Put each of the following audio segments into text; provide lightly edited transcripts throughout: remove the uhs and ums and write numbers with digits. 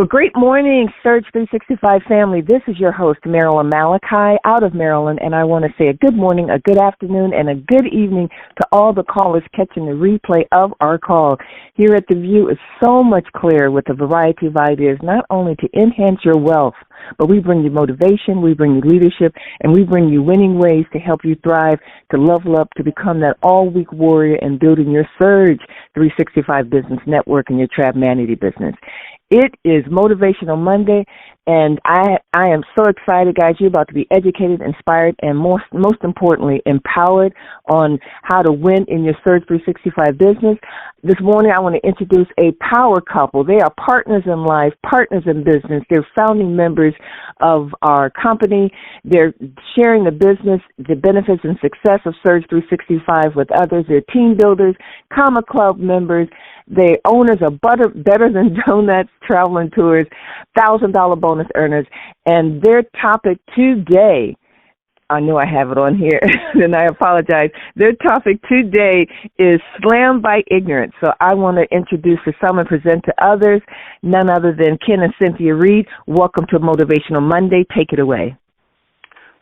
Well, great morning, Surge 365 family. This is your host, Marilyn Malachi, out of Maryland, and I want to say a good morning, a good afternoon, and a good evening to all the callers catching the replay of our call. Here at The View is so much clearer with a variety of ideas, not only to enhance your wealth, but we bring you motivation, we bring you leadership, and we bring you winning ways to help you thrive, to level up, to become that all-week warrior and building your Surge 365 business network and your Trabmanity business. It is Motivational Monday, and I am so excited, guys. You're about to be educated, inspired, and most importantly, empowered on how to win in your Surge 365 business. This morning, I want to introduce a power couple. They are partners in life, partners in business. They're founding members of our company. They're sharing the business, the benefits and success of Surge 365 with others. They're team builders, Comma Club members. They're owners of Better Than Donuts Traveling Tours, $1,000 bonus earners. And their topic today, I know I have it on here, and I apologize. Their topic today is slammed by ignorance. So I want to introduce to some and present to others, none other than Ken and Cynth'ya Reed. Welcome to Motivational Monday. Take it away.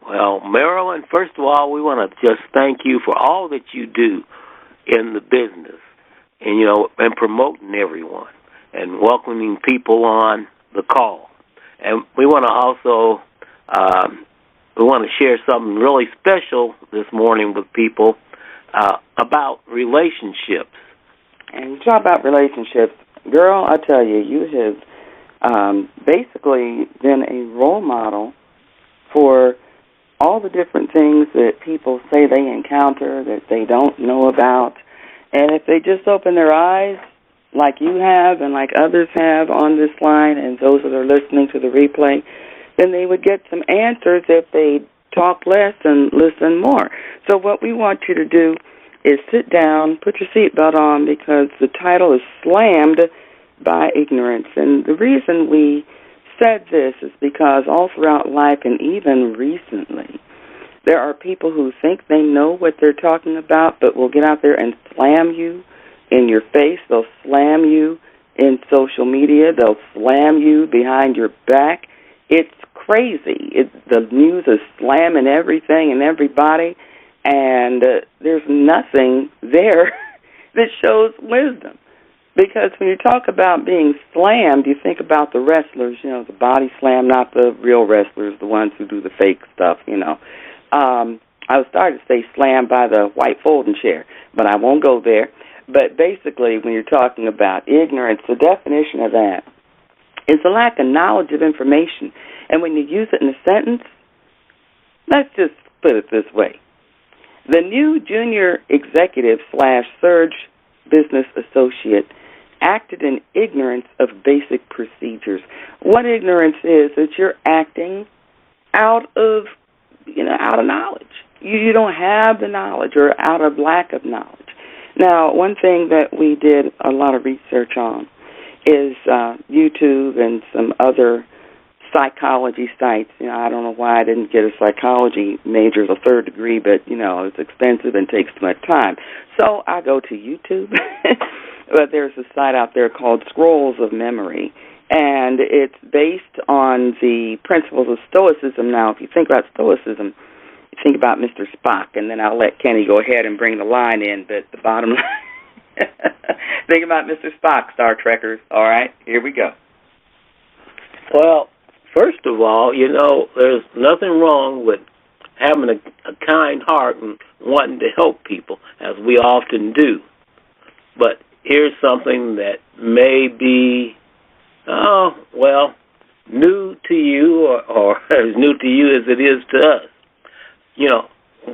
Well, Marilyn, first of all, we want to just thank you for all that you do in the business. And promoting everyone and welcoming people on the call. And we want to also share something really special this morning with people about relationships. And you talk about relationships, girl, I tell you, you have basically been a role model for all the different things that people say they encounter that they don't know about. And if they just open their eyes like you have and like others have on this line and those that are listening to the replay, then they would get some answers if they talk less and listen more. So what we want you to do is sit down, put your seatbelt on, because the title is Slammed by Ignorance. And the reason we said this is because all throughout life and even recently, there are people who think they know what they're talking about, but will get out there and slam you in your face. They'll slam you in social media. They'll slam you behind your back. It's crazy. The news is slamming everything and everybody, and there's nothing there that shows wisdom. Because when you talk about being slammed, you think about the wrestlers, the body slam, not the real wrestlers, the ones who do the fake stuff, I was starting to say slammed by the white folding chair, but I won't go there. But basically, when you're talking about ignorance, the definition of that is the lack of knowledge of information. And when you use it in a sentence, let's just put it this way. The new junior executive / Surge business associate acted in ignorance of basic procedures. What ignorance is that you're acting out of knowledge. You don't have the knowledge or out of lack of knowledge. Now, one thing that we did a lot of research on is YouTube and some other psychology sites. I don't know why I didn't get a psychology major as a third degree, but, it's expensive and takes too much time. So I go to YouTube, but there's a site out there called Scrolls of Memory, and it's based on the principles of Stoicism. Now, if you think about Stoicism, you think about Mr. Spock, and then I'll let Kenny go ahead and bring the line in, but the bottom line, think about Mr. Spock, Star Trekkers. All right, here we go. Well, first of all, there's nothing wrong with having a kind heart and wanting to help people, as we often do. But here's something that may be new to you or as new to you as it is to us.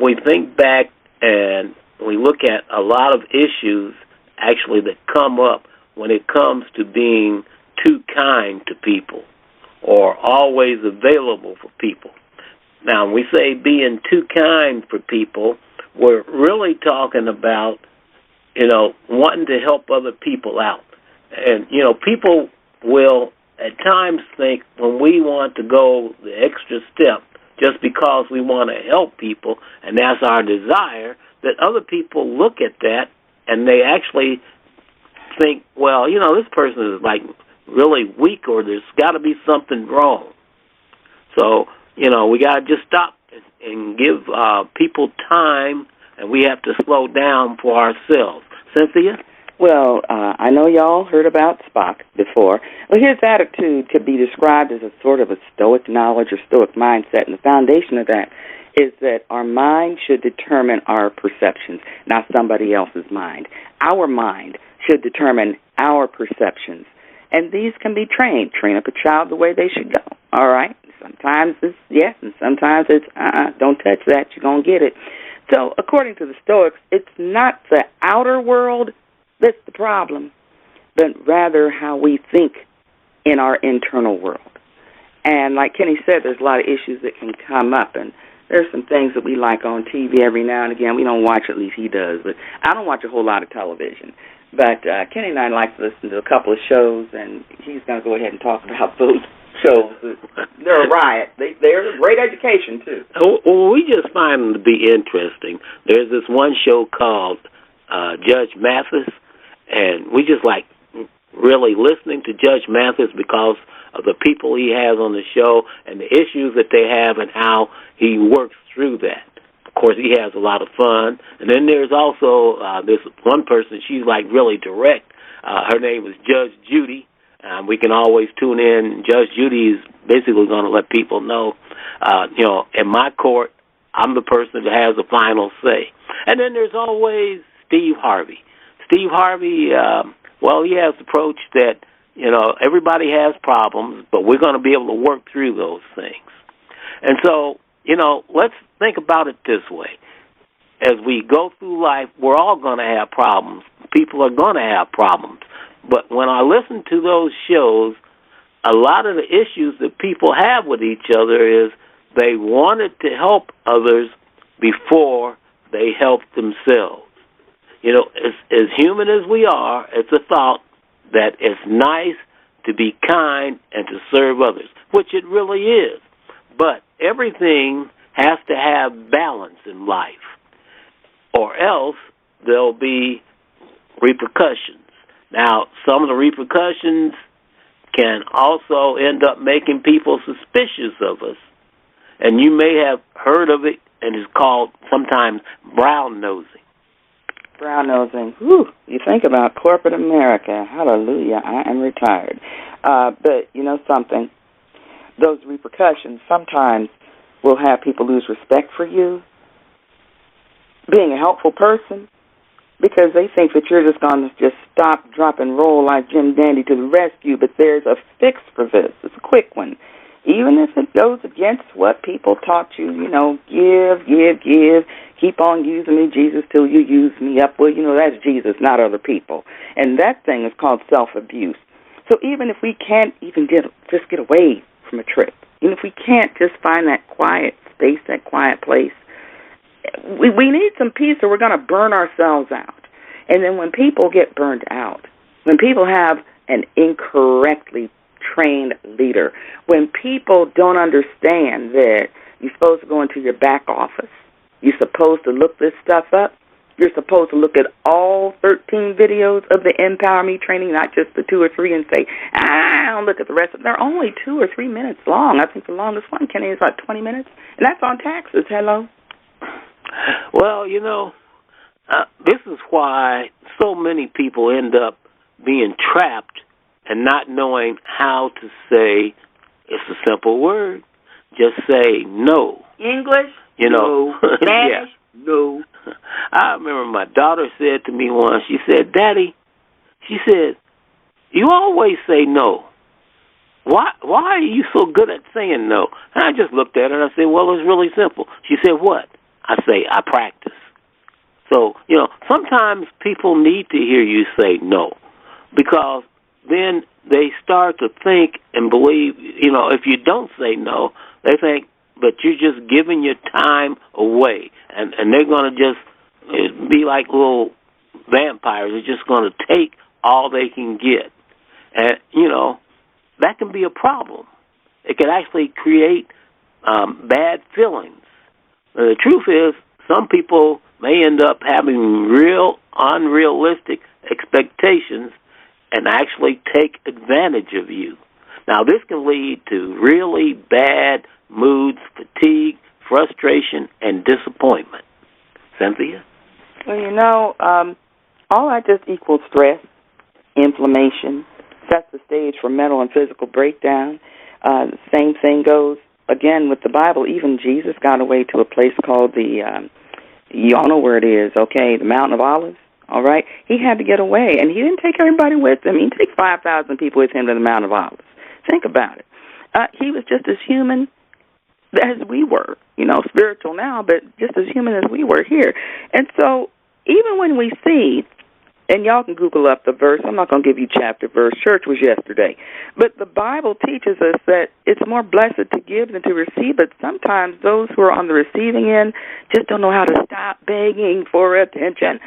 We think back and we look at a lot of issues actually that come up when it comes to being too kind to people or always available for people. Now, when we say being too kind for people, we're really talking about, wanting to help other people out. And, people will at times think when we want to go the extra step just because we want to help people, and that's our desire, that other people look at that and they actually think, well, this person is like really weak, or there's got to be something wrong. So, we got to just stop and give people time, and we have to slow down for ourselves. Cynthia? Well, I know y'all heard about Spock before. Well, his attitude could be described as a sort of a stoic knowledge or stoic mindset, and the foundation of that is that our mind should determine our perceptions, not somebody else's mind. Our mind should determine our perceptions, and these can be trained. Train up a child the way they should go, all right? Sometimes it's yes, and sometimes it's don't touch that, you're going to get it. So according to the Stoics, it's not the outer world that's the problem, but rather how we think in our internal world. And like Kenny said, there's a lot of issues that can come up, and there's some things that we like on TV every now and again. We don't watch, at least he does, but I don't watch a whole lot of television. But Kenny and I like to listen to a couple of shows, and he's going to go ahead and talk about those shows. They're a riot. They're a great education, too. Well, we just find them to be interesting. There's this one show called Judge Mathis, and we just like really listening to Judge Mathis because of the people he has on the show and the issues that they have and how he works through that. Of course, he has a lot of fun. And then there's also this one person, she's like really direct. Her name is Judge Judy. We can always tune in. Judge Judy is basically going to let people know, in my court, I'm the person that has the final say. And then there's always Steve Harvey. Steve Harvey, he has the approach that, everybody has problems, but we're going to be able to work through those things. And so, let's think about it this way. As we go through life, we're all going to have problems. People are going to have problems. But when I listen to those shows, a lot of the issues that people have with each other is they wanted to help others before they help themselves. As human as we are, it's a thought that it's nice to be kind and to serve others, which it really is. But everything has to have balance in life, or else there'll be repercussions. Now, some of the repercussions can also end up making people suspicious of us, and you may have heard of it, and it's called sometimes brown-nosing. Brown-nosing. Whew. You think about corporate America. Hallelujah, I am retired. But you know something? Those repercussions sometimes will have people lose respect for you, being a helpful person, because they think that you're just going to just stop, drop, and roll like Jim Dandy to the rescue, but there's a fix for this. It's a quick one. Even if it goes against what people taught you, give, keep on using me, Jesus, till you use me up. Well, that's Jesus, not other people. And that thing is called self-abuse. So even if we can't even just get away from a trip, even if we can't just find that quiet space, that quiet place, we need some peace or we're going to burn ourselves out. And then when people get burned out, when people have an incorrectly trained leader, when people don't understand that you're supposed to go into your back office, you're supposed to look this stuff up, you're supposed to look at all 13 videos of the Empower Me training, not just the 2 or 3, and say, I don't look at the rest of them. They're only 2 or 3 minutes long. I think the longest one, Kenny, is about 20 minutes. And that's on taxes. Hello? Well, this is why so many people end up being trapped and not knowing how to say, it's a simple word, just say no. English? No. Spanish? Yeah. No. I remember my daughter said to me once, she said, Daddy, she said, you always say no. Why are you so good at saying no? And I just looked at her and I said, well, it's really simple. She said, what? I say, I practice. So, sometimes people need to hear you say no, because then they start to think and believe, if you don't say no, they think, but you're just giving your time away, and they're going to just be like little vampires. They're just going to take all they can get. And, that can be a problem. It can actually create bad feelings. The truth is, some people may end up having real unrealistic expectations, and actually take advantage of you. Now, this can lead to really bad moods, fatigue, frustration, and disappointment. Cynthia? Well, all that just equals stress, inflammation, sets the stage for mental and physical breakdown. The same thing goes, again, with the Bible. Even Jesus got away to a place called you all know where it is, okay, the Mountain of Olives, all right? He had to get away, and he didn't take everybody with him. He didn't take 5,000 people with him to the Mountain of Olives. Think about it. He was just as human as we were, spiritual now, but just as human as we were here. And so even when we see, and y'all can Google up the verse, I'm not going to give you chapter, verse, church was yesterday, but the Bible teaches us that it's more blessed to give than to receive, but sometimes those who are on the receiving end just don't know how to stop begging for attention.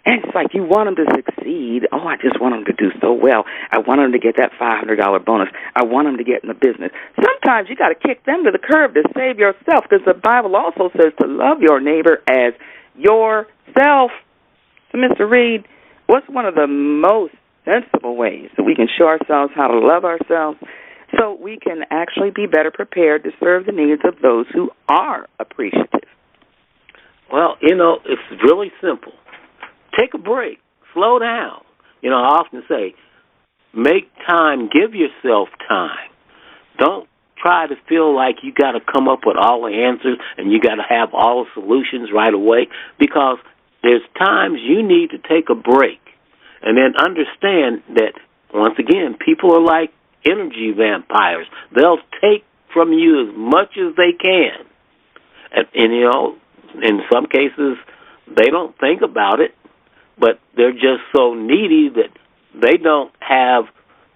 And it's like you want them to succeed. Oh, I just want them to do so well. I want them to get that $500 bonus. I want them to get in the business. Sometimes you got to kick them to the curb to save yourself, because the Bible also says to love your neighbor as yourself. So, Mr. Reed, what's one of the most sensible ways that we can show ourselves how to love ourselves so we can actually be better prepared to serve the needs of those who are appreciative? Well, it's really simple. Take a break. Slow down. I often say, make time. Give yourself time. Don't try to feel like you got to come up with all the answers and you got to have all the solutions right away, because there's times you need to take a break and then understand that, once again, people are like energy vampires. They'll take from you as much as they can. And in some cases, they don't think about it, but they're just so needy that they don't have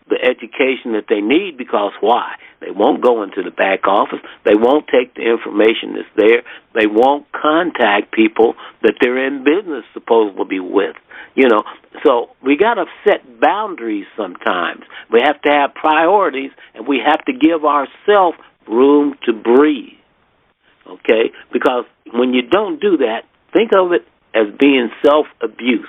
the education that they need, because why? They won't go into the back office. They won't take the information that's there. They won't contact people that they're in business supposedly with. So we got to set boundaries sometimes. We have to have priorities, and we have to give ourselves room to breathe, okay? Because when you don't do that, think of it as being self-abuse.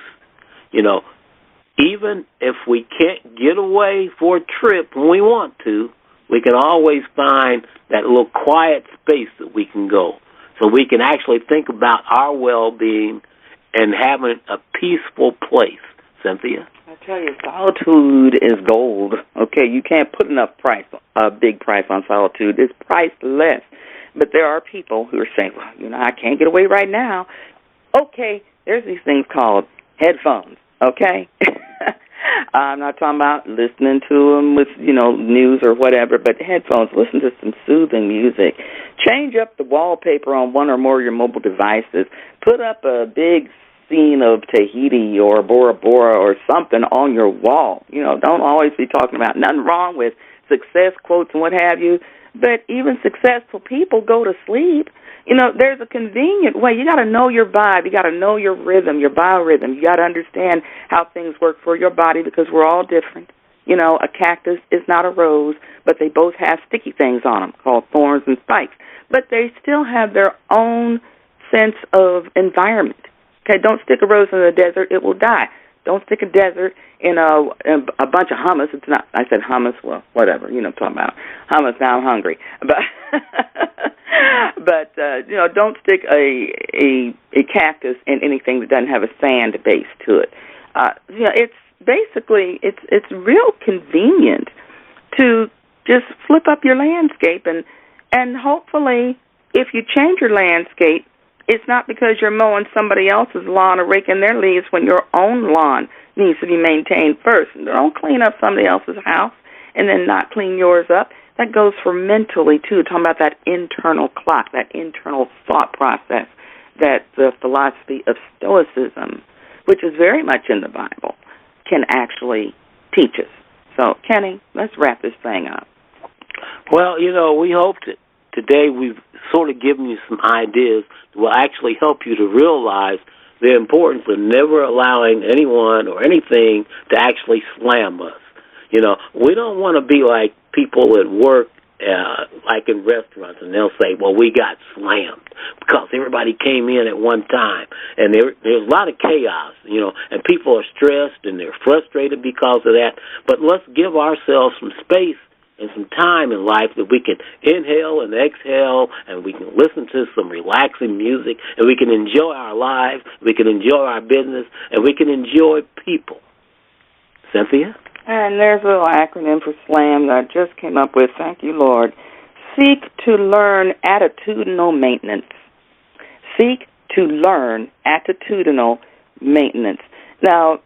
Even if we can't get away for a trip when we want to, we can always find that little quiet space that we can go, so we can actually think about our well-being and having a peaceful place. Cynthia? I tell you, solitude is gold. Okay, you can't put a big price on solitude. It's priceless. But there are people who are saying, well, I can't get away right now. Okay, there's these things called headphones, okay? I'm not talking about listening to them with, news or whatever, but headphones, listen to some soothing music. Change up the wallpaper on one or more of your mobile devices. Put up a big scene of Tahiti or Bora Bora or something on your wall. Don't always be talking about nothing wrong with success quotes and what have you, but even successful people go to sleep. There's a convenient way. You got to know your vibe. You got to know your rhythm, your biorhythm. You got to understand how things work for your body, because we're all different. A cactus is not a rose, but they both have sticky things on them called thorns and spikes. But they still have their own sense of environment. Okay, don't stick a rose in the desert; it will die. Don't stick a desert in a bunch of hummus. It's not. I said hummus. Well, whatever. I'm talking about hummus. Now I'm hungry. But don't stick a cactus in anything that doesn't have a sand base to it. It's basically it's real convenient to just flip up your landscape, and hopefully, if you change your landscape, it's not because you're mowing somebody else's lawn or raking their leaves when your own lawn needs to be maintained first. Don't clean up somebody else's house and then not clean yours up. That goes for mentally, too, talking about that internal clock, that internal thought process that the philosophy of Stoicism, which is very much in the Bible, can actually teach us. So, Kenny, let's wrap this thing up. Well, we hope that today we've sort of given you some ideas that will actually help you to realize the importance of never allowing anyone or anything to actually slam us. We don't want to be like people at work like in restaurants, and they'll say, well, we got slammed because everybody came in at one time, and there's a lot of chaos, and people are stressed and they're frustrated because of that. But let's give ourselves some space and some time in life that we can inhale and exhale, and we can listen to some relaxing music, and we can enjoy our lives, we can enjoy our business, and we can enjoy people. Cynthia? And there's a little acronym for SLAM that I just came up with. Thank you, Lord. Seek to learn attitudinal maintenance. Seek to learn attitudinal maintenance. Now,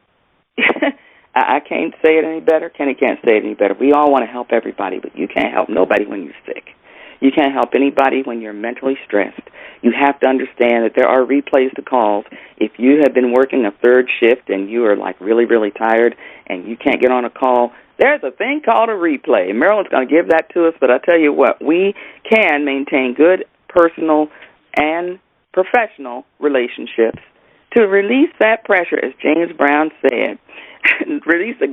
I can't say it any better. Kenny can't say it any better. We all want to help everybody, but you can't help nobody when you're sick. You can't help anybody when you're mentally stressed. You have to understand that there are replays to calls. If you have been working a third shift and you are like really, really tired and you can't get on a call, there's a thing called a replay. Marilyn's going to give that to us, but I tell you what, we can maintain good personal and professional relationships to release that pressure, as James Brown said.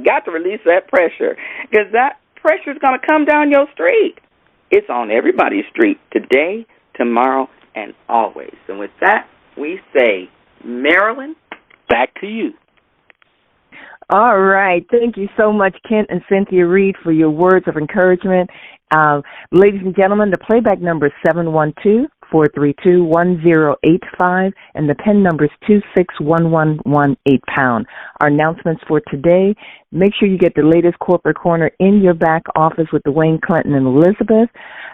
Got to release that pressure, because that pressure is going to come down your street. It's on everybody's street today, tomorrow, and always. And with that, we say, Marilyn, back to you. All right. Thank you so much, Kent and Cynthia Reed, for your words of encouragement. Ladies and gentlemen, the playback number is 712-432-1085, and the pen number is 261118#. Our announcements for today: make sure you get the latest Corporate Corner in your back office with Dwayne Clinton and Elizabeth.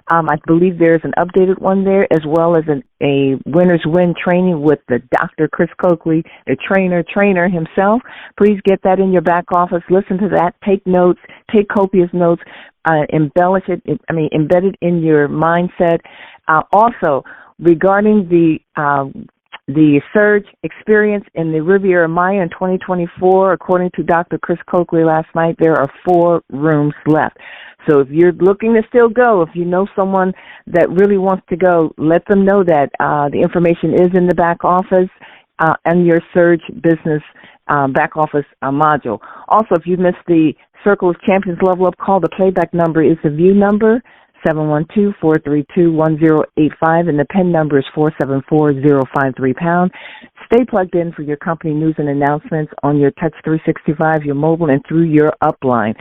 I believe there's an updated one there, as well as a Winner's Win training with the Dr. Chris Coakley, the trainer himself. Please get that in your back office. Listen to that. Take notes. Take copious notes. Embed it in your mindset. Also, regarding the surge experience in the Riviera Maya in 2024, according to Dr. Chris Coakley last night, there are 4 rooms left. So if you're looking to still go, if you know someone that really wants to go, let them know that the information is in the back office and your surge business back office module. Also, if you missed the Circle of Champions Level Up call, the playback number is the VIEW number, 712-432-1085, and the pen number is 474-053#. Stay plugged in for your company news and announcements on your Touch 365, your mobile, and through your upline.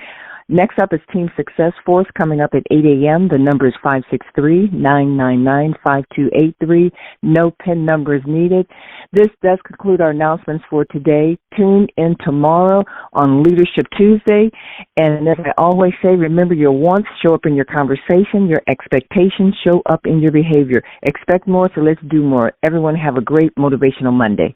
Next up is Team Success Force coming up at 8 a.m. The number is 563-999-5283. No PIN numbers needed. This does conclude our announcements for today. Tune in tomorrow on Leadership Tuesday. And as I always say, remember your wants show up in your conversation. Your expectations show up in your behavior. Expect more, so let's do more. Everyone have a great Motivational Monday.